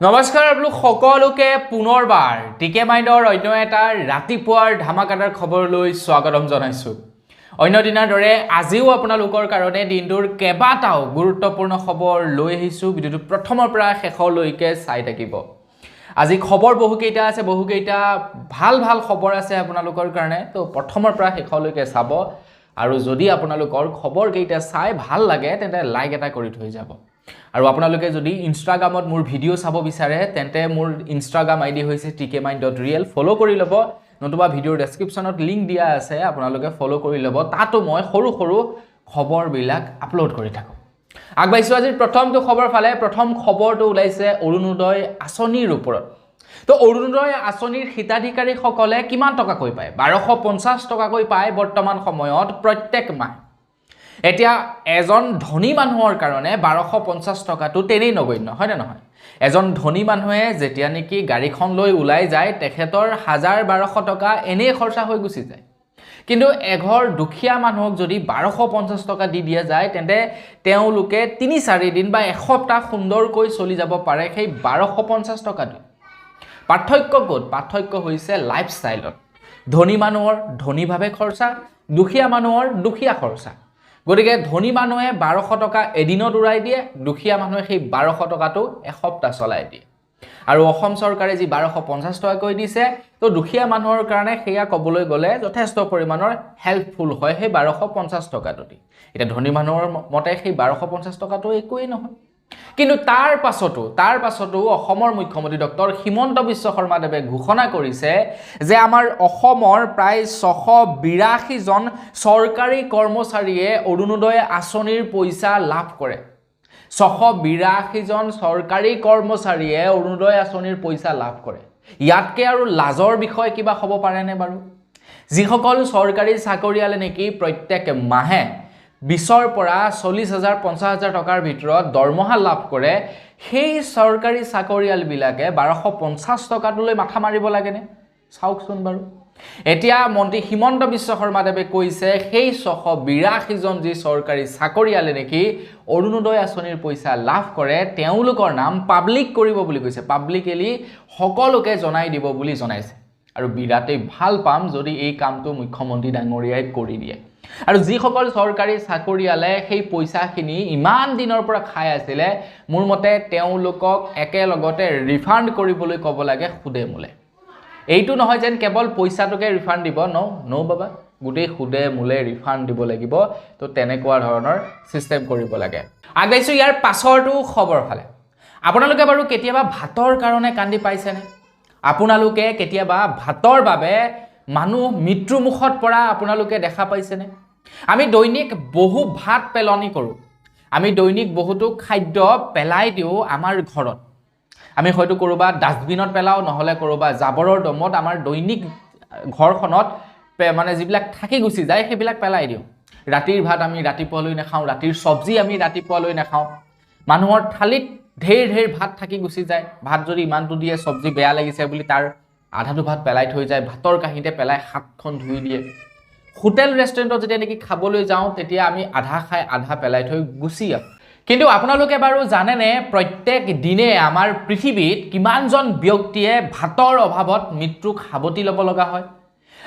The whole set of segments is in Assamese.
নমস্কাৰ আপোনালোক সকলোকে পুনৰবাৰ টিকে মাইণ্ডৰ অন্য এটা ৰাতিপুৱাৰ ধামাকাদাৰ খবৰলৈ স্বাগতম জনাইছো। অন্য দিনৰ দৰে আজিও আপোনালোকৰ কাৰণে দিনটোৰ কেইবাটাও গুৰুত্বপূৰ্ণ খবৰ লৈ আহিছো। ভিডিঅ'টো প্ৰথমৰ পৰা শেষলৈকে চাই থাকিব। আজি খবৰ বহুকেইটা আছে, বহুকেইটা ভাল খবৰ আছে আপোনালোকৰ কাৰণে, তো প্ৰথমৰ পৰা শেষলৈকে চাব। আৰু যদি আপোনালোকৰ খবৰ কেইটা চাই ভাল লাগে তেন্তে লাইক এটা কৰি থৈ যাব। আৰু আপোনালোকে যদি ইনষ্টাগ্ৰামত মোৰ ভিডিঅ' চাব বিচাৰে তেন্তে মোৰ ইনষ্টাগ্ৰাম আইডি হৈছে tkmine.real, ফলো কৰি ল'ব, নতুবা ভিডিঅ'ৰ ডেছক্ৰিপশ্যনত লিংক দিয়া আছে, আপোনালোকে ফলো কৰি ল'ব। তাতো মই সৰু খবৰবিলাক আপলোড কৰি থাকোঁ। আগবাঢ়িছোঁ আজিৰ প্ৰথমটো খবৰ ফালে। প্ৰথম খবৰটো ওলাইছে অৰুণোদয় আঁচনিৰ ওপৰত। তো অৰুণোদয় আঁচনিৰ হিতাধিকাৰীসকলে কিমান টকাকৈ পায়? 1250 টকাকৈ পায় বৰ্তমান সময়ত প্ৰত্যেক মাহ। এতিয়া এজন ধনী মানুহৰ কাৰণে 1250 টকাটো তেনেই নগণ্য, হয়নে নহয়? এজন ধনী মানুহে যেতিয়া নেকি গাড়ীখন লৈ ওলাই যায় তেখেতৰ 1000-1200 টকা এনেই খৰচা হৈ গুচি যায়। কিন্তু এঘৰ দুখীয়া মানুহক যদি 1250 টকা দি দিয়া যায় তেন্তে তেওঁলোকে 3-4 দিন বা এসপ্তাহ সুন্দৰকৈ চলি যাব পাৰে সেই 1250 টকাটো। পাৰ্থক্য ক'ত? পাৰ্থক্য হৈছে লাইফষ্টাইলত। ধনী মানুহৰ ধনীভাৱে খৰচা, দুখীয়া মানুহৰ দুখীয়া খৰচা। গতিকে ধনী মানুহে 1200 টকা এদিনত উৰাই দিয়ে, দুখীয়া মানুহে সেই 1200 টকাটো এসপ্তাহ চলাই দিয়ে। আৰু অসম চৰকাৰে যি 1250 টকাকৈ দিছে, তো দুখীয়া মানুহৰ কাৰণে সেয়া ক'বলৈ গ'লে যথেষ্ট পৰিমাণৰ হেল্পফুল হয় সেই 1250 টকাটো দি। এতিয়া ধনী মানুহৰ মতে সেই 1250 টকাটো একোৱেই নহয়। কিন্তু তাৰ পাছতো অসমৰ মুখ্যমন্ত্ৰী ডক্টৰ হিমন্ত বিশ্ব শৰ্মাদেৱে ঘোষণা কৰিছে যে আমাৰ অসমৰ প্ৰায় 682 জন চৰকাৰী কৰ্মচাৰীয়ে অৰুণোদয় আঁচনিৰ পইচা লাভ কৰে। 682 জন চৰকাৰী কৰ্মচাৰীয়ে অৰুণোদয় আঁচনিৰ পইচা লাভ কৰে। ইয়াতকৈ আৰু লাজৰ বিষয় কিবা হ'ব পাৰেনে বাৰু? যিসকল চৰকাৰী চাকৰিয়ালে নেকি প্ৰত্যেক মাহে 20ৰ পৰা 40,000 50,000 টকাৰ ভিতৰত দৰমহা লাভ কৰে, সেই চৰকাৰী চাকৰিয়ালবিলাকে 1250 টকাটোলৈ মাথা মাৰিব লাগেনে? চাওকচোন বাৰু। এতিয়া মন্ত্ৰী হিমন্ত বিশ্ব শৰ্মাদেৱে কৈছে সেই 682 জন যি চৰকাৰী চাকৰিয়ালে নেকি অৰুণোদয় আঁচনিৰ পইচা লাভ কৰে তেওঁলোকৰ নাম পাব্লিক কৰিব বুলি কৈছে। পাব্লিকেলি সকলোকে জনাই দিব বুলি জনাইছে। আৰু বিৰাটেই ভাল পাম যদি এই কামটো মুখ্যমন্ত্ৰী ডাঙৰীয়াই কৰি দিয়ে। আৰু যিসকল চৰকাৰী চাকৰিয়ালে সেই পইচাখিনি ইমান দিনৰ পৰা খাই আছিলে, মোৰ মতে তেওঁলোকক একেলগতে ৰিফাণ্ড কৰিবলৈ ক'ব লাগে সুদে মূলে। এইটো নহয় যেন কেৱল পইচাটোকে ৰিফাণ্ড দিব, ন বাবা, গোটেই সুদে মূলে ৰিফাণ্ড দিব লাগিব। তো তেনেকুৱা ধৰণৰ ছিষ্টেম কৰিব লাগে। আগবাঢ়িছোঁ ইয়াৰ পাছৰটো খবৰ ফালে। আপোনালোকে বাৰু কেতিয়াবা ভাতৰ কাৰণে কান্দি পাইছেনে? আপোনালোকে কেতিয়াবা ভাতৰ বাবে মানুহ মৃত্যুমুখত পৰা আপোনালোকে দেখা পাইছেনে? আমি দৈনিক বহু ভাত পেলনি কৰোঁ। আমি দৈনিক বহুতো খাদ্য পেলাই দিওঁ আমাৰ ঘৰত। আমি হয়তো ক'ৰবাত ডাষ্টবিনত পেলাওঁ, নহ'লে ক'ৰবাত জাবৰৰ দমত আমাৰ দৈনিক ঘৰখনত মানে যিবিলাক থাকি গুচি যায় সেইবিলাক পেলাই দিওঁ। ৰাতিৰ ভাত আমি ৰাতিপুৱালৈ নাখাওঁ, ৰাতিৰ চব্জি আমি ৰাতিপুৱালৈ নাখাওঁ। মানুহৰ থালিত ঢেৰ ভাত থাকি গুচি যায়। ভাত যদি ইমানটো দিয়ে, চব্জি বেয়া লাগিছে বুলি তাৰ আধাটো ভাত পেলাই থৈ যায়, ভাতৰ কাঁহীতে পেলাই হাতখন ধুই দিয়ে। হোটেল ৰেষ্টুৰেণ্টত যেতিয়া নেকি খাবলৈ যাওঁ তেতিয়া আমি আধা খাই আধা পেলাই থৈ গুচি আহোঁ। কিন্তু আপোনালোকে বাৰু জানেনে প্ৰত্যেক দিনে আমাৰ পৃথিৱীত কিমানজন ব্যক্তিয়ে ভাতৰ অভাৱত মৃত্যুক সাৱটি ল'ব লগা হয়?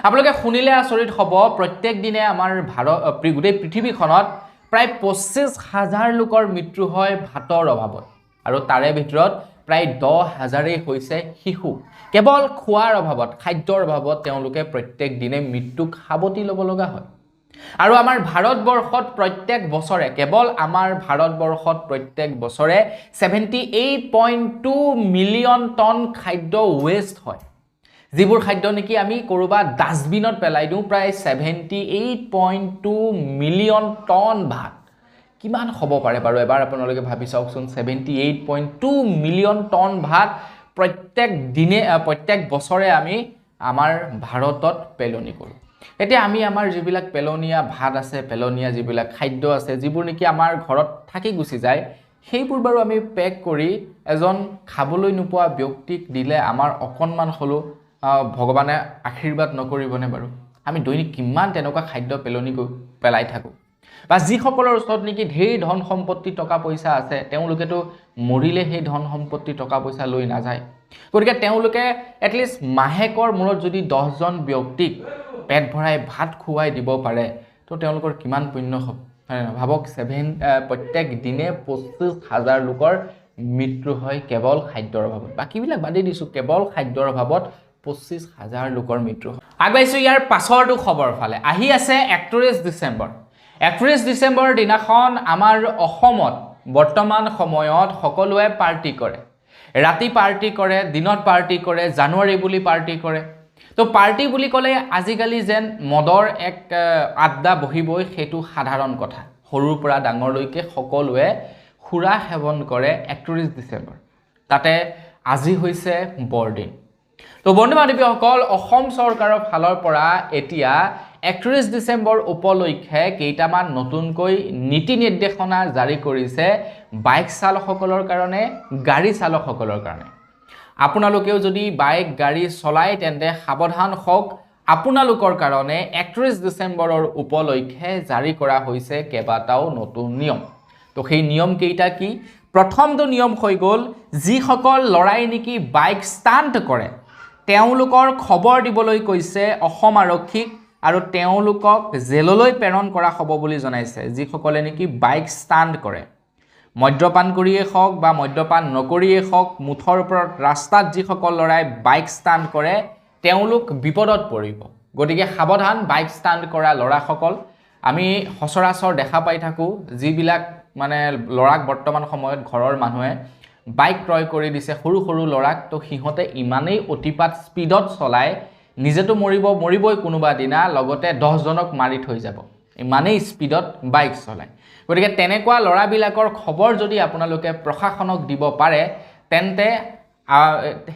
আপোনালোকে শুনিলে আচৰিত হ'ব। প্ৰত্যেক দিনে আমাৰ গোটেই পৃথিৱীখনত প্ৰায় 25,000 লোকৰ মৃত্যু হয় ভাতৰ অভাৱত। আৰু তাৰে ভিতৰত প্ৰায় 10,000 হৈছে শিশু। কেৱল খোৱাৰ অভাৱত, খাদ্যৰ অভাৱত তেওঁলোকে প্ৰত্যেক দিনে মৃত্যুক সাৱটি ল'ব লগা হয়। আৰু আমাৰ ভাৰতবৰ্ষত প্ৰত্যেক বছৰে, কেৱল আমাৰ ভাৰতবৰ্ষত প্ৰত্যেক বছৰে 78.2 মিলিয়ন টন খাদ্য ৱেষ্ট হয়। যিবোৰ খাদ্য নেকি আমি ক'ৰবাত ডাষ্টবিনত পেলাই দিওঁ। প্ৰায় 78.2 মিলিয়ন টন ভাত। কিমান হ'ব পাৰে বাৰু এবাৰ আপোনালোকে ভাবি চাওকচোন। 78.2 মিলিয়ন টন ভাত প্ৰত্যেক বছৰে আমি আমাৰ ভাৰতত পেলনি কৰোঁ। এতিয়া আমি আমাৰ যিবিলাক পেলনীয়া ভাত আছে, পেলনীয়া যিবিলাক খাদ্য আছে, যিবোৰ নেকি আমাৰ ঘৰত থাকি গুচি যায়, সেইবোৰ বাৰু আমি পেক কৰি এজন খাবলৈ নোপোৱা ব্যক্তিক দিলে আমাৰ অকণমান হ'লেও ভগৱানে আশীৰ্বাদ নকৰিবনে বাৰু? আমি দৈনিক কিমান তেনেকুৱা খাদ্য পেলাই থাকোঁ। বা যিসকলৰ ওচৰত নেকি ঢেৰ ধন সম্পত্তি টকা পইচা আছে তেওঁলোকেতো মৰিলে সেই ধন সম্পত্তি টকা পইচা লৈ নাযায় গতিকে তেওঁলোকে এটলিষ্ট মাহেকৰ মূৰত যদি 10জন ব্যক্তিক পেট ভৰাই ভাত খুৱাই দিব পাৰে তো তেওঁলোকৰ কিমান পুণ্য হ'ব ভাবক প্ৰত্যেক দিনে 25,000 লোকৰ মৃত্যু হয় কেৱল খাদ্যৰ অভাৱত বাকীবিলাক বাদে দিছোঁ কেৱল খাদ্যৰ অভাৱত 25,000 লোকৰ মৃত্যু হয় আগবাইছোঁ ইয়াৰ পাছৰটো খবৰ ফালে আহি আছে 31 ডিচেম্বৰ 31 ডিচেম্বৰ দিনাখন আমাৰ অসমত বৰ্তমান সময়ত সকলোৱে পাৰ্টি কৰে ৰাতি পাৰ্টি কৰে দিনত পাৰ্টি কৰে জানুৱাৰী বুলি পাৰ্টি কৰে তো পাৰ্টি বুলি ক'লে আজিকালি যেন মদৰ এক আড্ডা বহিবই সেইটো সাধাৰণ কথা সৰুৰ পৰা ডাঙৰলৈকে সকলোৱে খুৰা সেৱন কৰে 31 ডিচেম্বৰ তাতে আজি হৈছে বৰদিন তো বন্ধু বান্ধৱীসকল অসম চৰকাৰৰ ফালৰ পৰা এতিয়া 31 ডিচেম্বৰ উপলক্ষে কেইটামান নতুনকৈ নীতি নিৰ্দেশনা জাৰি কৰিছে বাইক চালকসকলৰ কাৰণে গাড়ী চালকসকলৰ কাৰণে আপোনালোকেও যদি বাইক গাড়ী চলায় তেন্তে সাৱধান হওক আপোনালোকৰ কাৰণে 31 ডিচেম্বৰৰ উপলক্ষে জাৰি কৰা হৈছে কেইবাটাও নতুন নিয়ম তো সেই নিয়ম কেইটা কি প্ৰথমটো নিয়ম হৈ গ'ল যিসকল লৰাই নেকি বাইক ষ্টাণ্ট কৰে তেওঁলোকৰ খবৰ দিবলৈ কৈছে অসম আৰক্ষীক আৰু তেওঁলোকক জেললৈ প্ৰেৰণ কৰা হ'ব বুলি জনাইছে যিসকলে নেকি বাইক ষ্টাণ্ট কৰে মদ্যপান কৰিয়ে হওক বা মদ্যপান নকৰিয়ে হওক মুঠৰ ওপৰত ৰাস্তাত যিসকল লৰাই বাইক ষ্টাণ্ট কৰে তেওঁলোক বিপদত পৰিব গতিকে সাৱধান বাইক ষ্টাণ্ট কৰা লৰাসকল আমি সচৰাচৰ দেখা পাই থাকোঁ যিবিলাক মানে লৰাক বৰ্তমান সময়ত ঘৰৰ মানুহে বাইক ক্ৰয় কৰি দিছে সৰু সৰু লৰাক তো সিহঁতে ইমানেই অতিপাত স্পীডত চলায় নিজেতো মৰিবই কোনোবা দিনা লগতে 10জনক মাৰি থৈ যাব ইমানেই স্পীডত বাইক চলায় গতিকে তেনেকুৱা লৰাবিলাকৰ খবৰ যদি আপোনালোকে প্ৰশাসনক দিব পাৰে তেন্তে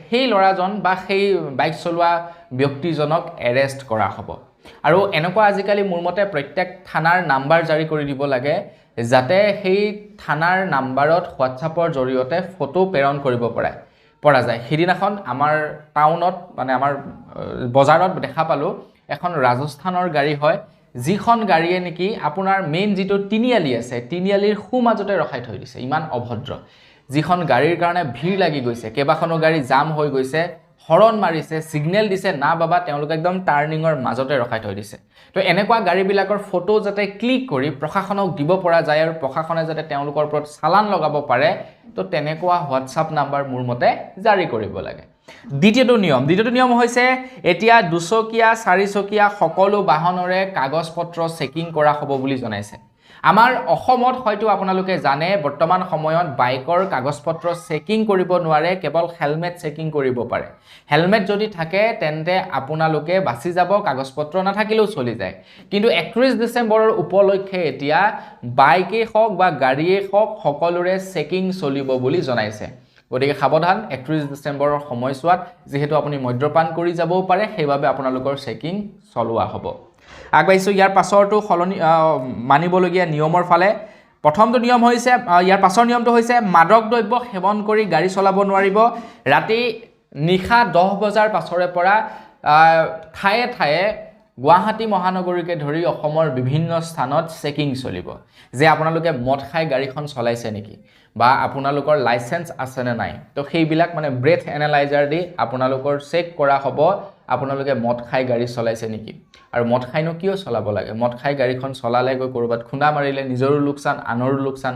সেই লৰাজন বা সেই বাইক চলোৱা ব্যক্তিজনক এৰেষ্ট কৰা হ'ব আৰু এনেকুৱা আজিকালি মোৰ মতে প্ৰত্যেক থানাৰ নাম্বাৰ জাৰি কৰি দিব লাগে যাতে সেই থানাৰ নাম্বাৰত হোৱাটছআপৰ জৰিয়তে ফটো প্ৰেৰণ কৰিব পৰা যায় সেইদিনাখন আমাৰ টাউনত মানে আমাৰ বজাৰত দেখা পালোঁ এখন ৰাজস্থানৰ গাড়ী হয় যিখন গাড়ীয়ে নেকি আপোনাৰ মেইন যিটো তিনিআলি আছে তিনিআলিৰ মাজতে ৰখাই থৈ দিছে ইমান অভদ্ৰ যিখন গাড়ীৰ কাৰণে ভিৰ লাগি গৈছে কেইবাখনো গাড়ী জাম হৈ গৈছে হৰণ মাৰিছে সিগনেল দিছে না বাবা তেওঁলোকে একদম টাৰ্নিঙৰ মাজতে ৰখাই থৈ দিছে তো এনেকুৱা গাড়ীবিলাকৰ ফটো যাতে ক্লিক কৰি প্ৰশাসনক দিব পৰা যায় আৰু প্ৰশাসনে যাতে তেওঁলোকৰ ওপৰত চালান লগাব পাৰে তো তেনেকুৱা হোৱাটছআপ নাম্বাৰ মোৰ মতে জাৰি কৰিব লাগে দ্বিতীয়টো নিয়ম হৈছে এতিয়া 2চকীয়া 4চকীয়া সকলো বাহনৰে কাগজ পত্ৰ চেকিং কৰা হ'ব বুলি জনাইছে আমাৰ অসমত হয়তো আপোনালোকে জানে বৰ্তমান সময়ত বাইকৰ কাগজ পত্ৰ চেকিং কৰিব নোৱাৰে কেৱল হেলমেট চেকিং কৰিব পাৰে হেলমেট যদি থাকে তেন্তে আপোনালোকে বাচি যাব কাগজ পত্ৰ নাথাকিলেও চলি যায় কিন্তু 31 ডিচেম্বৰৰ উপলক্ষে এতিয়া বাইকে হওক বা গাড়ীয়ে হওক সকলোৰে চেকিং চলিব বুলি জনাইছে গতিকে সাৱধান 31 ডিচেম্বৰৰ সময়ছোৱাত যেহেতু আপুনি মদ্যপান কৰি যাবও পাৰে সেইবাবে আপোনালোকৰ চেকিং চলোৱা হ'ব আগবাইছোঁ ইয়াৰ পাছৰটো মানিবলগীয়া নিয়মৰ ফালে প্ৰথমটো নিয়ম হৈছে ইয়াৰ পাছৰ নিয়মটো হৈছে মাদক দ্ৰব্য সেৱন কৰি গাড়ী চলাব নোৱাৰিব ৰাতি নিশা 10 বজাৰ পাছৰে পৰা ঠায়ে ঠায়ে গুৱাহাটী মহানগৰীকে ধৰি অসমৰ বিভিন্ন স্থানত চেকিং চলিব যে আপোনালোকে মদ খাই গাড়ীখন চলাইছে নেকি বা আপোনালোকৰ লাইসেন্স আছে নে নাই তো সেইবিলাক মানে ব্ৰেথ এনালাইজাৰ দি আপোনালোকৰ চেক কৰা হ'ব আপোনালোকে মদ খাই গাড়ী চলাইছে নেকি আৰু মদ খাইনো কিয় চলাব লাগে মদ খাই গাড়ীখন চলালে গৈ কৰবাত খুন্দা মাৰিলে নিজৰো লোকচান আনৰো লোকচান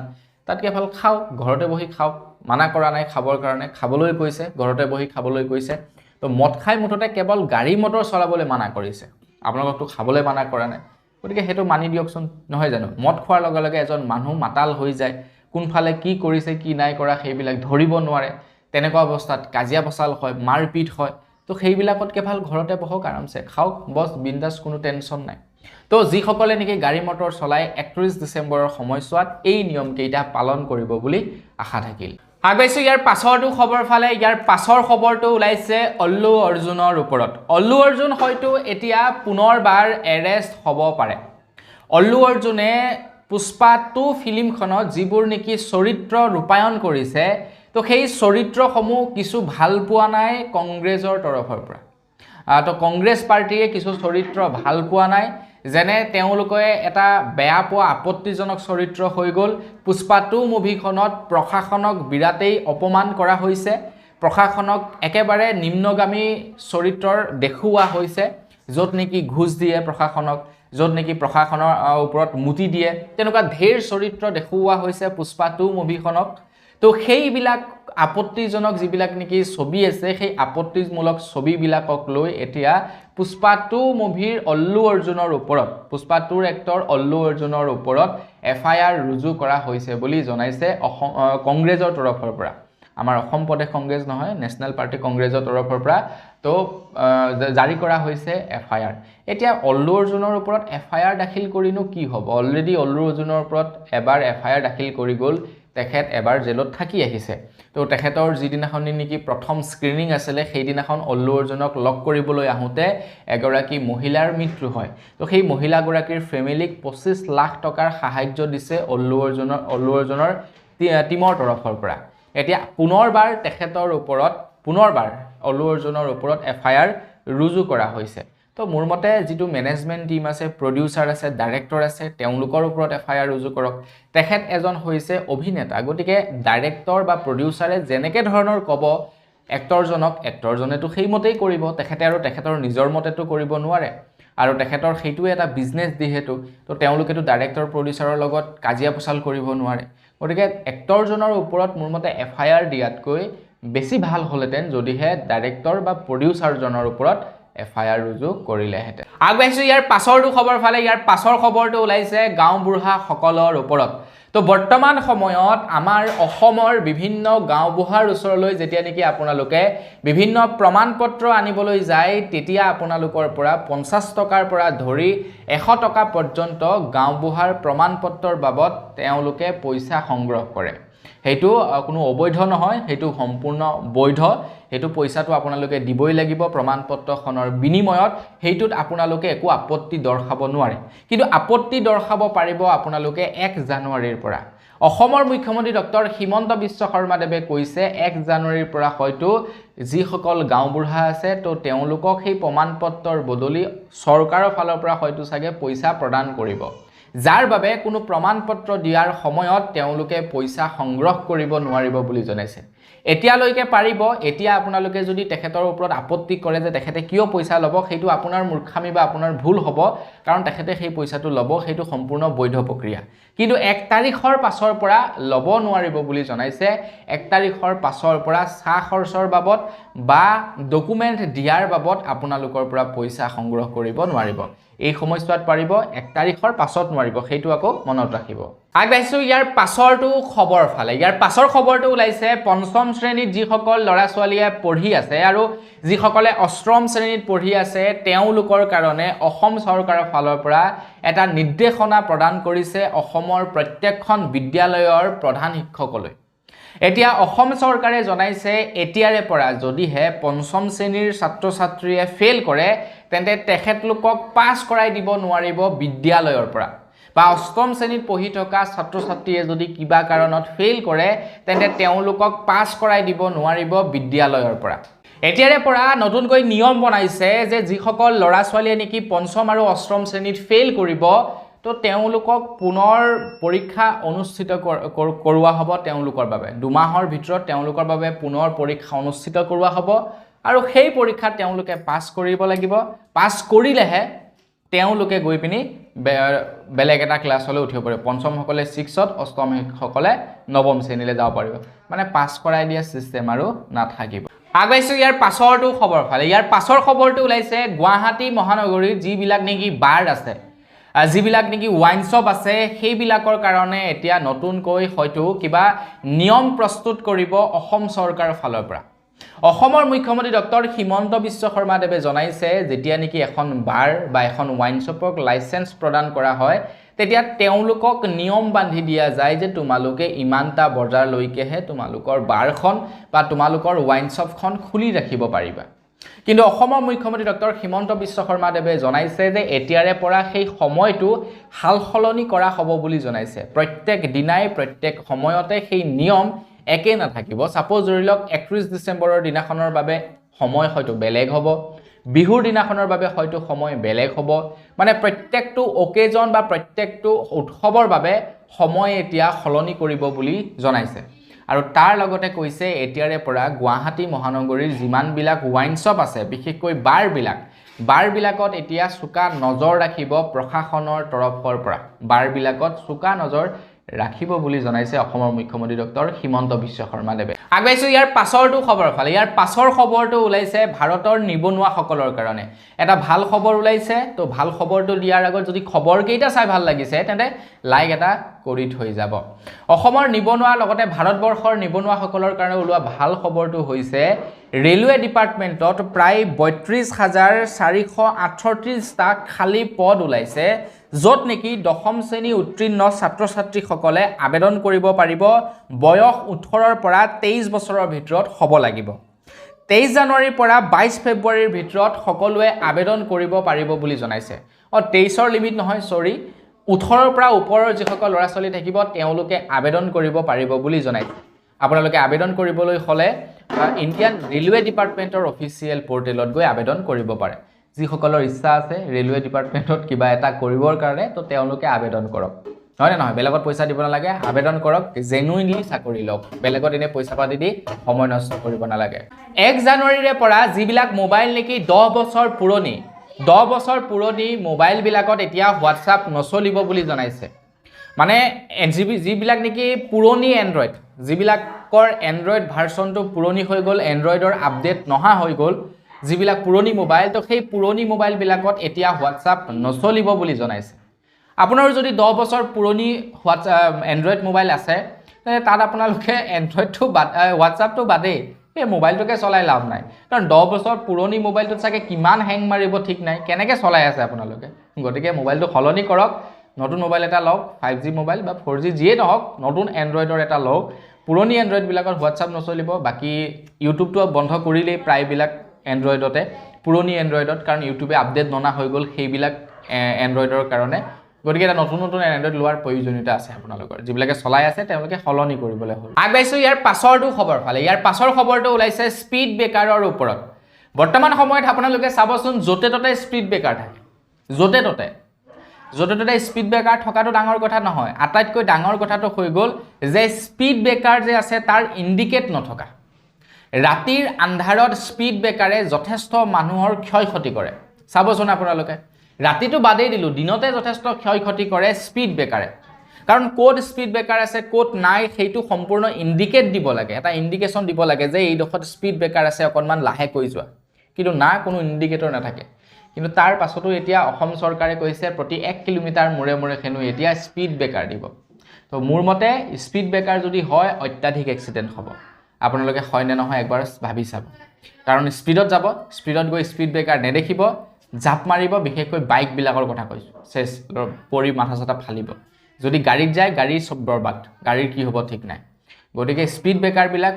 তাতকে ভাল খাও ঘৰতে বহি খাও মানা কৰা নাই খাবৰ কাৰণে খাবলৈ কৈছে ঘৰতে বহি খাবলৈ কৈছে তো মদ খাই মুঠতে কেৱল গাড়ী মটৰ চলাবলৈ মানা কৰিছে আপোনালোকতো খাবলৈ মানা কৰা নাই গতিকে হেতু মানি দিয়কচোন নহয় জানো মদ খোৱাৰ লগে লগে এজন মানুহ মাতাল হৈ যায় কোনফালে কি কৰিছে কি নাই কৰা সেইবিলাক ধৰিব নোৱাৰে তেনেকুৱা অৱস্থাত কাজিয়া পছাল হয় মাৰপিট হয় তো সেইবিলাকতকে ভাল ঘৰতে বহক আৰামছে খাওক বস বিন্দাস কোনো টেনচন নাই তো যিসকলে নেকি গাড়ী মটৰ চলাই 31 ডিচেম্বৰৰ সময়ছোৱাত এই নিয়ম কেইটা পালন কৰিব বুলি আশা থাকিল আগবাইছোঁ ইয়াৰ পাছৰটো খবৰ ফালে ইয়াৰ পাছৰ খবৰটো ওলাইছে অল্লু অৰ্জুনৰ ওপৰত অল্লু অৰ্জুন হয়তো এতিয়া পুনৰবাৰ এৰেষ্ট হ'ব পাৰে অল্লু অৰ্জুনে পুষ্পা 2 ফিল্মখনত যিবোৰ নেকি চৰিত্ৰ ৰূপায়ণ কৰিছে তো সেই চৰিত্ৰসমূহ কিছু ভাল পোৱা নাই কংগ্ৰেছৰ তৰফৰ পৰা তো কংগ্ৰেছ পাৰ্টিয়ে কিছু চৰিত্ৰ ভাল পোৱা নাই যেনে তেওঁলোকে এটা বেয়া পোৱা আপত্তিজনক চৰিত্ৰ হৈ গ'ল পুষ্পা 2 মুভিখনত প্ৰশাসনক বিৰাটেই অপমান কৰা হৈছে প্ৰশাসনক একেবাৰে নিম্নগামী চৰিত্ৰৰ দেখুওৱা হৈছে য'ত নেকি ঘুষ দিয়ে প্ৰশাসনক য'ত নেকি প্ৰশাসনৰ ওপৰত মুটি দিয়ে তেনেকুৱা ঢেৰ চৰিত্ৰ দেখুওৱা হৈছে পুষ্পা 2 মুভিখনক তো সেইবিলাক আপত্তিজনক যিবিলাক নেকি ছবি আছে সেই আপত্তিমূলক ছবিবিলাকক লৈ এতিয়া পুষ্পা 2 মুভিৰ অল্লু অৰ্জুনৰ ওপৰত পুষ্পা 2ৰ এক্টৰ অল্লু অৰ্জুনৰ ওপৰত এফআইআৰ ৰুজু কৰা হৈছে বুলি জনাইছে কংগ্ৰেছৰ তৰফৰ পৰা আমাৰ অসম প্ৰদেশ কংগ্ৰেছ নহয় নেশ্যনেল পাৰ্টি কংগ্ৰেছৰ তৰফৰ পৰা তো জাৰি কৰা হৈছে এফআইআৰ এতিয়া অল্লু অৰ্জুনৰ ওপৰত এফআইআৰ দাখিল কৰিনো কি হ'ব অলৰেডি অল্লু অৰ্জুনৰ ওপৰত এবাৰ এফআইআৰ দাখিল কৰি গ'ল তেখেত এবাৰ জেলত থাকি আহিছে তো তেখেতৰ যিদিনাখন নেকি প্ৰথম স্ক্ৰিনিং আছিলে সেইদিনাখন অল্লু অৰ্জুনক লগ কৰিবলৈ আহোঁতে এগৰাকী মহিলাৰ মৃত্যু হয় তো সেই মহিলাগৰাকীৰ ফেমিলিক 25 লাখ টকাৰ সাহায্য দিছে অল্লু অৰ্জুনৰ টিমৰ তৰফৰ পৰা এতিয়া পুনৰবাৰ তেখেতৰ ওপৰত অল্লু অৰ্জুনৰ ওপৰত এফআইআৰ ৰুজু কৰা হৈছে তো মোৰ মতে যিটো মেনেজমেণ্ট টিম আছে প্ৰডিউচাৰ আছে ডাইৰেক্টৰ আছে তেওঁলোকৰ ওপৰত এফআইআৰ ৰুজু কৰক তেখেত এজন হৈছে অভিনেতা গতিকে ডাইৰেক্টৰ বা প্ৰডিউচাৰে যেনেকৈ ধৰণৰ ক'ব এক্টৰজনেতো সেইমতেই কৰিব তেখেতে আৰু তেখেতৰ নিজৰ মতেতো কৰিব নোৱাৰে আৰু তেখেতৰ সেইটোৱে এটা বিজনেছ যিহেতু তো তেওঁলোকেতো ডাইৰেক্টৰ প্ৰডিউচাৰৰ লগত কাজিয়া পচাল কৰিব নোৱাৰে গতিকে এক্টৰজনৰ ওপৰত মোৰ মতে এফআইআৰ দিয়াতকৈ বেছি ভাল হ'লহেঁতেন যদিহে ডাইৰেক্টৰ বা প্ৰডিউচাৰজনৰ ওপৰত এফআইআৰ ৰুজু কৰিলেহেঁতেন আগবাঢ়িছোঁ ইয়াৰ পাছৰটো খবৰ ফালে ইয়াৰ পাছৰ খবৰটো ওলাইছে গাঁওবুঢ়াসকলৰ ওপৰত তো বৰ্তমান সময়ত আমাৰ অসমৰ বিভিন্ন গাঁওবুঢ়াৰ ওচৰলৈ যেতিয়া নেকি আপোনালোকে বিভিন্ন প্ৰমাণপত্ৰ আনিবলৈ যায় তেতিয়া আপোনালোকৰ পৰা 50 টকাৰ পৰা ধৰি 100 টকা পৰ্যন্ত গাঁওবুঢ়াৰ প্ৰমাণপত্ৰৰ বাবদ তেওঁলোকে পইচা সংগ্ৰহ কৰে সেইটো কোনো অবৈধ নহয় সেইটো সম্পূৰ্ণ বৈধ হেতু পইচাটো আপোনালোকে দিবই লাগিব প্ৰমাণপত্ৰখনৰ বিনিময়ত হেতুত আপোনালোকে একো আপত্তি দৰ্শাব নোৱাৰে কিন্তু আপত্তি দৰ্শাব পাৰিব আপোনালোকে 1 জানুৱাৰীৰ পৰা অসমৰ মুখ্যমন্ত্ৰী ডক্টৰ হিমন্ত বিশ্ব শৰ্মাদেৱে কৈছে 1 জানুৱাৰীৰ পৰা হয়তো যিসকল গাঁওবুঢ়া আছে তো তেওঁলোকক সেই প্ৰমাণপত্ৰৰ বদলি চৰকাৰৰ ফালৰ পৰা হয়তো চাগে পইচা প্ৰদান কৰিব যাৰ বাবে কোনো প্ৰমাণপত্ৰ দিয়াৰ সময়ত তেওঁলোকে পইচা সংগ্ৰহ কৰিব নোৱাৰিব বুলি জনাইছে এতিয়ালৈকে পাৰিব এতিয়া আপোনালোকে যদি তেখেতৰ ওপৰত আপত্তি কৰে যে তেখেতে কিয় পইচা ল'ব সেইটো আপোনাৰ মূৰ্খামি বা আপোনাৰ ভুল হ'ব কাৰণ তেখেতে সেই পইচাটো ল'ব সেইটো সম্পূৰ্ণ বৈধ প্ৰক্ৰিয়া কিন্তু 1 তাৰিখৰ পাছৰ পৰা ল'ব নোৱাৰিব বুলি জনাইছে 1 তাৰিখৰ পাছৰ পৰা চাহ খৰচৰ বাবদ বা ডকুমেণ্ট দিয়াৰ বাবদ আপোনালোকৰ পৰা পইচা সংগ্ৰহ কৰিব নোৱাৰিব এই সময়ছোৱাত পাৰিব 1 তাৰিখৰ পাছত নোৱাৰিব সেইটো আকৌ মনত ৰাখিব আগবাঢ়িছোঁ ইয়াৰ পাছৰটো খবৰ ফালে ইয়াৰ পাছৰ খবৰটো ওলাইছে পঞ্চম শ্ৰেণীত যিসকল ল'ৰা ছোৱালীয়ে পঢ়ি আছে আৰু যিসকলে অষ্টম শ্ৰেণীত পঢ়ি আছে তেওঁলোকৰ কাৰণে অসম চৰকাৰৰ ফালৰ পৰা এটা নিৰ্দেশনা প্ৰদান কৰিছে অসমৰ প্ৰত্যেকখন বিদ্যালয়ৰ প্ৰধান শিক্ষকলৈ এতিয়া অসম চৰকাৰে জনাইছে এতিয়াৰে পৰা যদিহে পঞ্চম শ্ৰেণীৰ ছাত্ৰ ছাত্ৰীয়ে ফেল কৰে তেন্তে তেখেতলোকক পাছ কৰাই দিব নোৱাৰিব বিদ্যালয়ৰ পৰা বা অষ্টম শ্ৰেণীত পঢ়ি থকা ছাত্ৰ ছাত্ৰীয়ে যদি কিবা কাৰণত ফেল কৰে তেন্তে তেওঁলোকক পাছ কৰাই দিব নোৱাৰিব বিদ্যালয়ৰ পৰা এতিয়াৰে পৰা নতুনকৈ নিয়ম বনাইছে যে যিসকল ল'ৰা ছোৱালীয়ে নেকি পঞ্চম আৰু অষ্টম শ্ৰেণীত ফেল কৰিব তো তেওঁলোকক পুনৰ পৰীক্ষা অনুষ্ঠিত কৰোৱা হ'ব তেওঁলোকৰ বাবে 2 মাহৰ ভিতৰত তেওঁলোকৰ বাবে পুনৰ পৰীক্ষা অনুষ্ঠিত কৰোৱা হ'ব আৰু সেই পৰীক্ষাত তেওঁলোকে পাছ কৰিব লাগিব পাছ কৰিলেহে তেওঁলোকে গৈ পিনি বেলেগ এটা ক্লাছলৈ উঠিব পাৰিব পঞ্চম সকলে 6ত অষ্টম সকলে নৱম শ্ৰেণীলৈ যাব পাৰিব মানে পাছ কৰাই দিয়া সিস্টেম আৰু নাথাকিব আগবাঢ়িছোঁ ইয়াৰ পাছৰটো খবৰ ফালে ইয়াৰ পাছৰ খবৰটো ওলাইছে গুৱাহাটী মহানগৰীৰ যিবিলাক নেকি বাৰ আছে যিবিলাক নেকি ওয়াইন শ্বপ আছে সেইবিলাকৰ কাৰণে এতিয়া নতুনকৈ হয়তো কিবা নিয়ম প্ৰস্তুত কৰিব অসম চৰকাৰৰ ফালৰ পৰা অসমৰ মুখ্যমন্ত্ৰী ডক্টৰ হিমন্ত বিশ্ব শৰ্মাদেৱে জনাইছে যেতিয়া নেকি এখন বাৰ বা এখন ওয়াইন শ্বপক লাইসেন্স প্ৰদান কৰা হয় তেতিয়া তেওঁলোকক নিয়ম বান্ধি দিয়া যায় যে তোমালোকে ইমানটা বজাৰলৈকেহে তোমালোকৰ বাৰখন বা তোমালোকৰ ওয়াইন শ্বপখন খুলি ৰাখিব পাৰিবা কিন্তু অসমৰ মুখ্যমন্ত্ৰী ডক্টৰ হিমন্ত বিশ্ব শৰ্মাদেৱে জনাইছে যে এতিয়াৰে পৰা সেই সময়টো হালসলনি কৰা হ'ব বুলি জনাইছে প্ৰত্যেক দিনাই প্ৰত্যেক সময়তে সেই নিয়ম একে নাথাকিব সাপোজ ধৰি লওক 31 ডিসেম্বৰৰ দিনাখনৰ বাবে সময় হয়তো বেলেগ হ'ব বিহুৰ দিনাখনৰ বাবে হয়তো সময় বেলেগ হ'ব মানে প্ৰত্যেকটো অকেজন বা প্ৰত্যেকটো উৎসৱৰ বাবে সময় এতিয়া সলনি কৰিব বুলি জনাইছে আৰু তাৰ লগতে কৈছে এতিয়াৰে পৰা গুৱাহাটী মহানগৰীৰ যিমানবিলাক ওয়াইন শ্বপ আছে বিশেষকৈ বাৰবিলাকত এতিয়া চুকা নজৰ ৰাখিব প্ৰশাসনৰ তৰফৰ পৰা বাৰবিলাকত চুকা নজৰ ৰাখিব বুলি জনাইছে অসমৰ মুখ্যমন্ত্ৰী ডক্টৰ হিমন্ত বিশ্ব শৰ্মা দেৱে আগবাইছো ইয়াৰ পাছৰটো খবৰ ফালে ইয়াৰ পাছৰ খবৰটো ওলাইছে ভাৰতৰ নিবনুৱাসকলৰ কাৰণে এটা ভাল খবৰ ওলাইছে তো ভাল খবৰটো দিয়াৰ আগত যদি খবৰ কেইটা চাই ভাল লাগিছে তেন্তে লাইক এটা কৰি থৈ যাব অসমৰ নিবনুৱা লগতে ভাৰতবৰ্ষৰ নিবনুৱাসকলৰ কাৰণে ওলোৱা ভাল খবৰটো হৈছে ৰেলৱে ডিপাৰ্টমেণ্টত প্ৰায় ৩২,৪৩৮টা খালী পদ ওলাইছে য'ত নেকি দশম শ্ৰেণী উত্তীৰ্ণ ছাত্ৰ-ছাত্ৰীসকলে আবেদন কৰিব পাৰিব বয়স 18ৰ পৰা 23 বছৰৰ ভিতৰত হ'ব লাগিব 23 জানুৱাৰীৰ পৰা 22 ফেব্ৰুৱাৰীৰ ভিতৰত সকলোৱে আবেদন কৰিব পাৰিব বুলি জনাইছে 23ৰ লিমিট নহয় সৰি 18ৰ পৰা ওপৰৰ যিসকল ল'ৰা ছোৱালী থাকিব তেওঁলোকে আবেদন কৰিব পাৰিব বুলি জনাইছে আপোনালোকে আবেদন কৰিবলৈ হলে ইণ্ডিয়ান ৰেলৱে ডিপাৰ্টমেণ্টৰ অফিচিয়েল পৰ্টেলত গৈ আবেদন কৰিব পাৰে যিসকলৰ ইচ্ছা আছে ৰেলৱে ডিপাৰ্টমেণ্টত কিবা এটা কৰিবৰ কাৰণে তো তেওঁলোকে আবেদন কৰক নহয় নহয় বেলেগত পইচা দিব নালাগে আবেদন কৰক জেনুইনলি চাকৰি লওক বেলেগত এনে পইচা পাতি দি সময় নষ্ট কৰিব নালাগে 1 জানুৱাৰীৰে পৰা যিবিলাক মোবাইল নেকি 10 বছৰ পুৰণি মোবাইল বিলাকত এতিয়া হোৱাটছআপ নচলিব বুলি জনাইছে মানে যিবিলাক নেকি পুৰণি এন্ড্ৰইড যিবিলাকৰ এন্ড্ৰইড ভাৰ্চনটো পুৰণি হৈ গ'ল এন্ড্ৰইডৰ আপডেট নহা হৈ গ'ল যিবিলাক পুৰণি মোবাইল তো সেই পুৰণি মোবাইল বিলাকত এতিয়া হোৱাটছআপ নচলিব বুলি জনাইছে আপোনাৰ যদি 10 বছৰ পুৰণি এন্ড্ৰইড মোবাইল আছে তাত আপোনালোকে এন্ড্ৰইডটো হোৱাটছআপটো বাদেই এই মোবাইলটোকে চলাই লাভ নাই কাৰণ 10 বছৰ পুৰণি মোবাইলটোত চাগে কিমান হেং মাৰিব ঠিক নাই কেনেকৈ চলাই আছে আপোনালোকে গতিকে মোবাইলটো সলনি কৰক নতুন মোবাইল এটা লওক 5G মোবাইল বা 4G যিয়ে নহওক নতুন এন্ড্ৰইডৰ এটা লওক পুৰণি এন্ড্ৰইড বিলাকত হোৱাটছআপ নচলিব বাকি ইউটিউবটো বন্ধ কৰিলেই প্ৰায়বিলাক এন্ড্ৰইডতে পুৰণি এন্ড্ৰইডত কাৰণ ইউটিউবে আপডেট ননা হৈ গ'ল সেইবিলাক এন্ড্ৰইডৰ কাৰণে গতিকে এটা নতুন এন্ড্ৰইড লোৱাৰ প্ৰয়োজনীয়তা আছে আপোনালোকৰ যিবিলাকে চলাই আছে তেওঁলোকে সলনি কৰিবলৈ হ'ল আগবাইছো ইয়াৰ পাছৰটো খবৰ ফালে ইয়াৰ পাছৰ খবৰটো ওলাইছে স্পীড ব্ৰেকাৰৰ ওপৰত বৰ্তমান সময়ত আপোনালোকে চাবচোন য'তে ত'তে স্পীড ব্ৰেকাৰ থাকে য'তে ত'তে স্পীড ব্ৰেকাৰ থকাটো ডাঙৰ কথা নহয় আটাইতকৈ ডাঙৰ কথাটো হৈ গ'ল যে স্পীড ব্ৰেকাৰ যে আছে তাৰ ইণ্ডিকেট নথকা ৰাতিৰ আন্ধাৰত স্পীড ব্ৰেকাৰে যথেষ্ট মানুহৰ ক্ষয়ক্ষতি কৰে চাবচোন আপোনালোকে ৰাতিটো বাদেই দিলো দিনতে যথেষ্ট ক্ষয়ক্ষতি কৰে স্পীড ব্ৰেকাৰে কাৰণ কোড স্পীড ব্ৰেকাৰ আছে কোড নাই সেইটো সম্পূৰ্ণ ইণ্ডিকেট দিব লাগে এটা ইণ্ডিকেশন দিব লাগে যে এই ডখত স্পীড ব্ৰেকাৰ আছে অকনমান লাহে কৈ যোৱা কিন্তু না কোনো ইণ্ডিকেটৰ নাথাকে কিন্তু তাৰ পাছতো এতিয়া অসম চৰকাৰে কৈছে প্ৰতি 1 কিলোমিটাৰ মূৰে মূৰে খেনু এতিয়া স্পীড ব্ৰেকাৰ দিব তো মোৰ মতে স্পীড ব্ৰেকাৰ যদি হয় অত্যাধিক এক্সিডেন্ট হ'ব আপোনালোকে হয় নে নহয় একবাৰ ভাবি চাব কাৰণ স্পীডত যাব স্পীডত গৈ স্পীড ব্ৰেকাৰ নেদেখিব জাপ মাৰিব বিশেষকৈ বাইক বিলাকৰ কথা কৈছো চেছ পৰি মাথা চাটা ফালিব যদি গাড়ীত যায় গাড়ী সব বৰবাদ গাড়ীৰ কি হ'ব ঠিক নাই গতিকে স্পীড ব্ৰেকাৰ বিলাক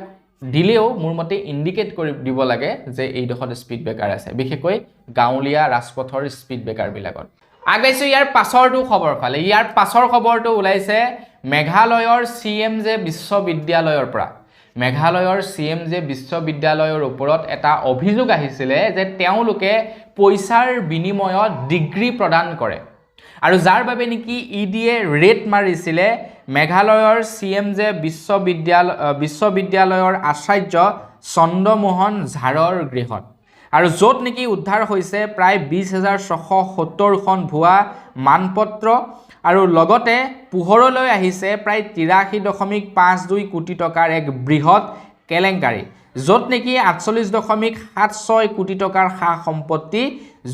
দিলেও মোৰ মতে ইণ্ডিকেট কৰি দিব লাগে যে এই ডখত স্পীড ব্ৰেকাৰ আছে বিশেষকৈ গাঁৱলীয়া ৰাজপথৰ স্পীড ব্ৰেকাৰ বিলাকত আগবাইছো ইয়াৰ পাছৰটো খবৰ ফালে ইয়াৰ পাছৰ খবৰটো ওলাইছে মেঘালয়ৰ CMJ বিশ্ববিদ্যালয়ৰ পৰা মেঘালয়ৰ CMJ বিশ্ববিদ্যালয়ৰ ওপৰত এটা অভিযোগ আহিছিলে যে তেওঁলোকে পইচাৰ বিনিময়ত ডিগ্ৰী প্ৰদান কৰে আৰু যাৰ বাবে নেকি ইডিয়ে ৰেট মাৰিছিলে মেঘালয়ৰ CMJ বিশ্ববিদ্যালয়ৰ আচাৰ্য চন্দ্ৰমোহন ঝাৰৰ গৃহত আৰু য'ত নেকি উদ্ধাৰ হৈছে প্ৰায় 20,670খন ভুৱা মানপত্ৰ আৰু লগতে পোহৰলৈ আহিছে প্ৰায় 83.52 কোটি টকাৰ এক বৃহৎ কেলেংকাৰী য'ত নেকি 48.76 কোটি টকাৰ সা সম্পত্তি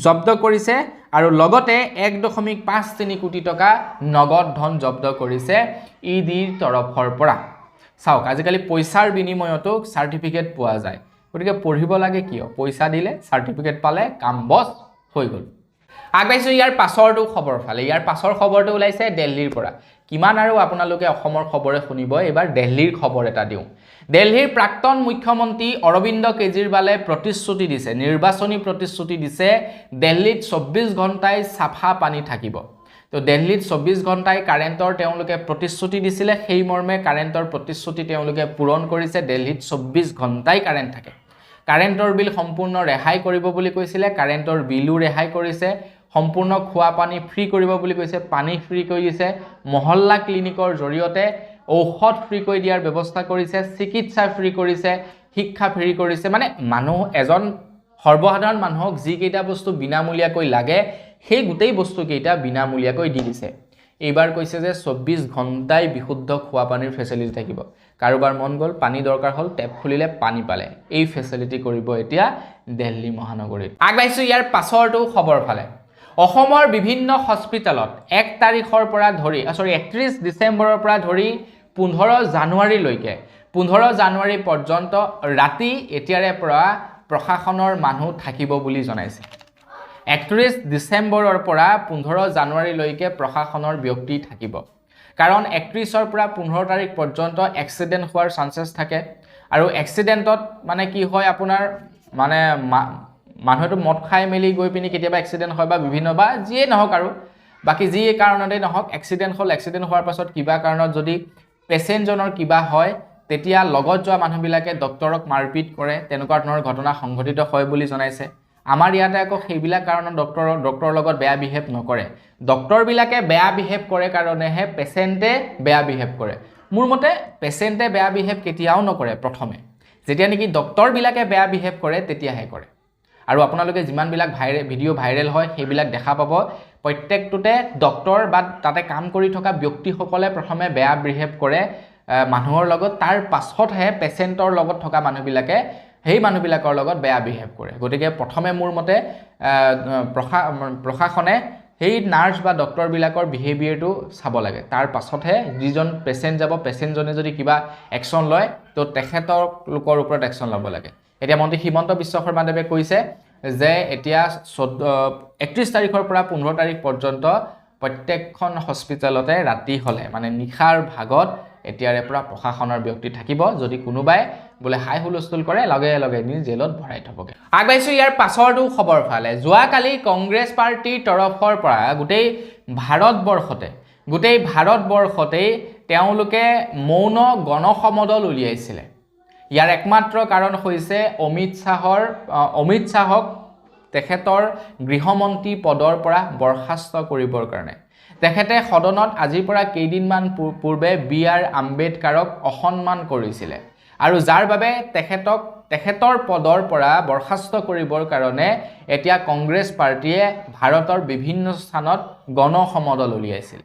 জব্দ কৰিছে আৰু লগতে 1.53 কোটি টকা নগদ ধন জব্দ কৰিছে ইডিৰ তৰফৰ পৰা চাওক আজিকালি পইচাৰ বিনিময়তো সাৰ্টিফিকেট পোৱা যায় গতিকে পঢ়িব লাগে কিয় পইচা দিলে সাৰ্টিফিকেট পালে কাম বস হৈ গ'ল আগবাইছো ইয়াৰ পাছৰটো খবৰ ফালে ইয়াৰ পাছৰ খবৰটো ওলাইছে দিল্লীৰ পৰা কিমান আৰু আপোনালোকে অসমৰ খবৰে শুনিব এবাৰ দিল্লীৰ খবৰ এটা দিওঁ দিল্লীৰ প্ৰাক্তন মুখ্যমন্ত্ৰী অৰবিন্দ কেজৰিৱালে প্ৰতিশ্ৰুতি দিছে নিৰ্বাচনী প্ৰতিশ্ৰুতি দিছে দিল্লীত 24 ঘণ্টাই সাফা পানী থাকিব তো দিল্লীত 24 ঘণ্টাই কাৰেণ্টৰ তেওঁলোকে প্ৰতিশ্ৰুতি দিছিলে সেই মৰ্মে কাৰেণ্টৰ প্ৰতিশ্ৰুতি তেওঁলোকে পূৰণ কৰিছে দিল্লীত 24 ঘণ্টাই কাৰেণ্ট থাকে কাৰেণ্টৰ বিল সম্পূৰ্ণ ৰেহাই কৰিব বুলি কৈছিলে, কাৰেণ্টৰ বিলো ৰেহাই কৰিছে, সম্পূৰ্ণ খোৱা পানী ফ্ৰী কৰিব বুলি কৈছে, পানী ফ্ৰী কৰি দিছে, মহল্লা ক্লিনিকৰ জৰিয়তে ঔষধ ফ্ৰী কৰি দিয়াৰ ব্যৱস্থা কৰিছে, চিকিৎসা ফ্ৰী কৰিছে, শিক্ষা ফ্ৰী কৰিছে। মানে মানুহ এজন সৰ্বসাধাৰণ মানুহক যিকেইটা বস্তু বিনামূলীয়াকৈ লাগে সেই গোটেই বস্তুকেইটা বিনামূলীয়াকৈ দি দিছে। এইবাৰ কৈছে যে 24 ঘণ্টাই বিশুদ্ধ খোৱা পানীৰ ফেচিলিটি থাকিব। কাৰোবাৰ মন গ'ল পানী দৰকাৰ হ'ল, টেপ খুলিলে পানী পালে। এই ফেচিলিটি কৰিব এতিয়া দিল্লী মহানগৰীত। আগবাঢ়িছোঁ ইয়াৰ পাছৰটো খবৰ ফালে। অসমৰ বিভিন্ন হস্পিটেলত 1 তাৰিখৰ পৰা ধৰি 31 ডিচেম্বৰৰ পৰা ধৰি 15 জানুৱাৰীলৈকে 15 জানুৱাৰী পৰ্যন্ত ৰাতি এতিয়াৰে পৰা প্ৰশাসনৰ মানুহ থাকিব বুলি জনাইছে। 31 ডিচেম্বৰৰ পৰা 15 জানুৱাৰীলৈকে প্ৰশাসনৰ ব্যক্তি থাকিব। কাৰণ 31ৰ পৰা 15 তাৰিখ পৰ্যন্ত এক্সিডেণ্ট হোৱাৰ চান্সেছ থাকে। আৰু এক্সিডেণ্টত মানে কি হয় আপোনাৰ মানে মানুহেতো মদ খাই মেলি গৈ পিনি কেতিয়াবা এক্সিডেণ্ট হয় বা বিভিন্ন বা যিয়ে নহওক আৰু বাকী যি কাৰণতেই নহওক এক্সিডেণ্ট হ'ল, এক্সিডেণ্ট হোৱাৰ পাছত কিবা কাৰণত যদি পেচেণ্টজনৰ কিবা হয় তেতিয়া লগত যোৱা মানুহবিলাকে ডক্টৰক মাৰপিট কৰে, তেনেকুৱা ধৰণৰ ঘটনা সংঘটিত হয় বুলি জনাইছে। আমাৰ ইয়াতে আকৌ সেইবিলাক কাৰণত ডক্টৰৰ লগত বেয়া বিহেভ নকৰে। ডক্টৰবিলাকে বেয়া বিহেভ কৰে কাৰণেহে পেচেণ্টে বেয়া বিহেভ কৰে। মোৰ মতে পেচেণ্টে বেয়া বিহেভ কেতিয়াও নকৰে। প্ৰথমে যেতিয়া নেকি ডক্টৰবিলাকে বেয়া বিহেভ কৰে তেতিয়াহে কৰে। আৰু আপোনালোকে যিমানবিলাক ভিডিঅ' ভাইৰেল হয় সেইবিলাক দেখা পাব, প্ৰত্যেকটোতে ডক্টৰ বা তাতে কাম কৰি থকা ব্যক্তিসকলে প্ৰথমে বেয়া বিহেভ কৰে মানুহৰ লগত, তাৰ পাছতহে পেচেণ্টৰ লগত থকা মানুহবিলাকে সেই মানুহবিলাকৰ লগত বেয়া বিহেভ কৰে। গতিকে প্ৰথমে মোৰ মতে প্ৰশাসনে সেই নাৰ্ছ বা ডক্টৰবিলাকৰ বিহেভিয়াৰটো চাব লাগে, তাৰ পাছতহে যিজন পেচেণ্ট যাব, পেচেণ্টজনে যদি কিবা একশ্যন লয় তো তেখেতলোকৰ ওপৰত একশ্যন ল'ব লাগে। এতিয়া মন্ত্ৰী হিমন্ত বিশ্ব শৰ্মাদেৱে কৈছে যে এতিয়া 31 তাৰিখৰ পৰা 15 তাৰিখ পৰ্যন্ত প্ৰত্যেকখন হস্পিটেলতে ৰাতি হ'লে মানে নিশাৰ ভাগত এতিয়াৰে পৰা প্ৰশাসনৰ ব্যক্তি থাকিব। যদি কোনোবাই বোলে হাই হুলস্থুল কৰে লগে লগে নি জেলত ভৰাই থ'বগে। আগবাঢ়িছোঁ ইয়াৰ পাছৰটো খবৰ ফালে। যোৱাকালি কংগ্ৰেছ পাৰ্টিৰ তৰফৰ পৰা গোটেই ভাৰতবৰ্ষতেই তেওঁলোকে মৌন গণসমদল উলিয়াইছিলে। ইয়াৰ একমাত্ৰ কাৰণ হৈছে অমিত শ্বাহক তেখেতৰ গৃহমন্ত্ৰী পদৰ পৰা বৰ্খাস্ত কৰিবৰ কাৰণে। তেখেতে সদনত আজিৰ পৰা কেইদিনমান পূৰ্বে B.R. আম্বেদকাৰক অসন্মান কৰিছিলে আৰু যাৰ বাবে তেখেতৰ পদৰ পৰা বৰ্খাস্ত কৰিবৰ কাৰণে এতিয়া কংগ্ৰেছ পাৰ্টিয়ে ভাৰতৰ বিভিন্ন স্থানত গণসমদল উলিয়াইছিল।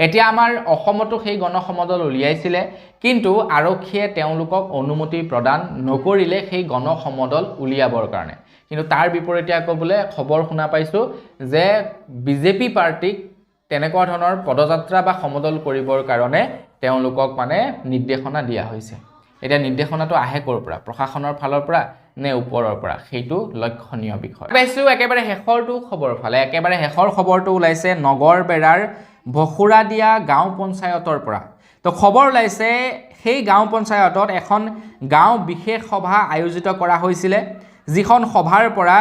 এতিয়া আমাৰ অসমতো সেই গণসমদল উলিয়াইছিলে, কিন্তু আৰক্ষীয়ে তেওঁলোকক অনুমতি প্ৰদান নকৰিলে সেই গণসমদল উলিয়াবৰ কাৰণে। কিন্তু তাৰ বিপৰীতে আকৌ বোলে খবৰ শুনা পাইছোঁ যে বিজেপি পাৰ্টিক তেনেকুৱা ধৰণৰ পদযাত্ৰা বা সমদল কৰিবৰ কাৰণে তেওঁলোকক মানে নিৰ্দেশনা দিয়া হৈছে। এতিয়া নিৰ্দেশনাটো আহে ক'ৰ পৰা, প্ৰশাসনৰ ফালৰ পৰা নে ওপৰৰ পৰা, সেইটো লক্ষণীয় বিষয়। পাইছোঁ একেবাৰে শেষৰটো খবৰ ফালে। একেবাৰে শেষৰ খবৰটো ওলাইছে নগৰবেৰাৰ ভখুৰাদিয়া গাঁও পঞ্চায়তৰ পৰা। তো খবৰ ওলাইছে সেই গাঁও পঞ্চায়তত এখন গাঁও বিশেষ সভা আয়োজিত কৰা হৈছিলে, যিখন সভাৰ পৰা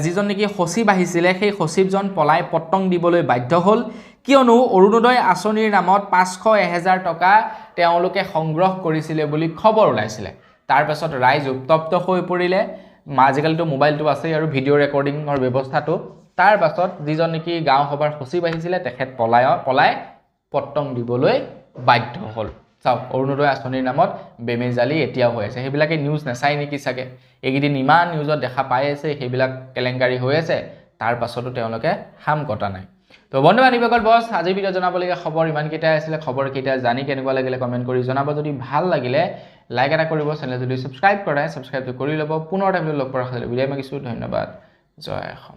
যিজন নেকি সচিব আহিছিলে সেই সচিবজন পলাই পত্তং দিবলৈ বাধ্য হ'ল, কিয়নো অৰুণোদয় আঁচনিৰ নামত 500-1000 টকা তেওঁলোকে সংগ্ৰহ কৰিছিলে বুলি খবৰ ওলাইছিলে। তাৰ পাছত ৰাইজ উত্তপ্ত হৈ পৰিলে। আজিকালিতো মোবাইলটো আছেই আৰু ভিডিঅ' ৰেকৰ্ডিঙৰ ব্যৱস্থাটো। তাৰ পাছত যিজন নেকি গাঁও সভাৰ সচিব আহিছিলে তেখেত পলাই পত্তং দিবলৈ বাধ্য হ'ল। চাওক, অৰুণোদয় আঁচনিৰ নামত বেমেজালি এতিয়াও হৈ আছে। সেইবিলাকে নিউজ নাচাই নেকি চাগে, এইকেইদিন ইমান নিউজত দেখা পাই আছে সেইবিলাক কেলেংকাৰী হৈ আছে, তাৰ পাছতো তেওঁলোকে হাম কটা নাই। তো বন্ধু বান্ধৱীসকল, বছ আজিৰ ভিডিঅ' জনাবলগীয়া খবৰ ইমানকেইটাই আছিলে। খবৰকেইটা জানি কেনেকুৱা লাগিলে কমেণ্ট কৰি জনাব। যদি ভাল লাগিলে লাইক এটা কৰিব, চেনেল যদি ছাবস্ক্ৰাইব কৰে ছাবস্ক্ৰাইবটো কৰি ল'ব। পুনৰ এটা ভিডিঅ' লগ পোৱাৰ আশা বিদায় মাগিছোঁ। ধন্যবাদ। জয় অসম।